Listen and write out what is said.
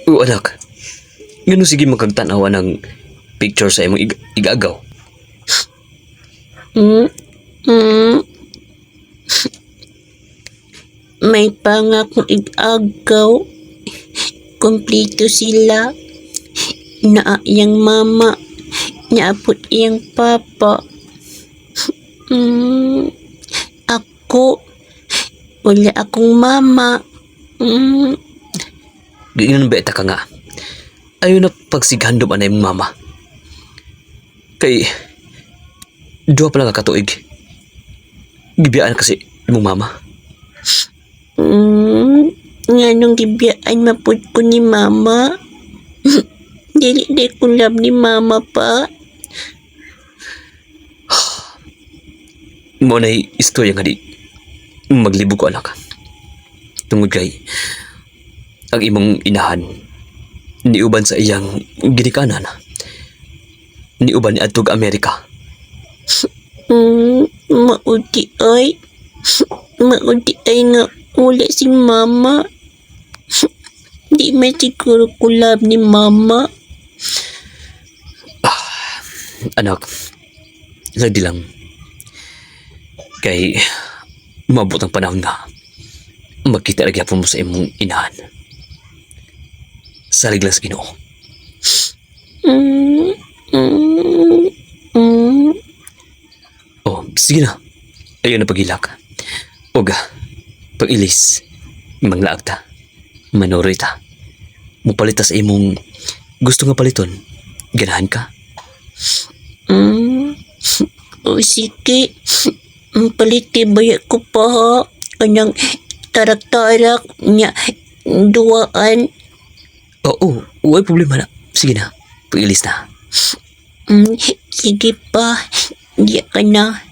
O anak, ngano sige magkagtanawa ng picture sa imong igagaw? Hmm? Hmm? May pangakong igagaw. Kompleto sila. Naa iyang mama. Naapot iyang papa. Ako. Wala akong mama. Giingon beta ka nga. Ayaw na pagsighandom anay mong mama. Kay, duha pa lang ka katuig. Gibiyaan kasi imong mama. Nga nung gibiyaan mapud ko ni mama. Dili ko love ni mama pa. Mo na'y istorya nga di maglibog ko anak. Tungod kay ang imong inahan niuban sa iyang ginikanan. Niuban ni adtog Amerika. Maudi ay. Maudi ay nga wala si mama. Di man siguro ko love ni mama. Anak, lagi lang. Kay umabot ang panahon nga magkita lagi mo sa imong inahan. Salig lang sa Ginoo. Oh, sige na. Ayun na pagilak. Oga, pag-ilis, manglaag ta, manuri ta. Mupalita sa imong gusto nga paliton. Ganahan ka? O sige. Paliti bayat ko pa ha. Kanyang tarak-tarak niya duwaan. Oo, huwag problema na. Sige na, pag-ilis na. Sige pa. Diya ka na.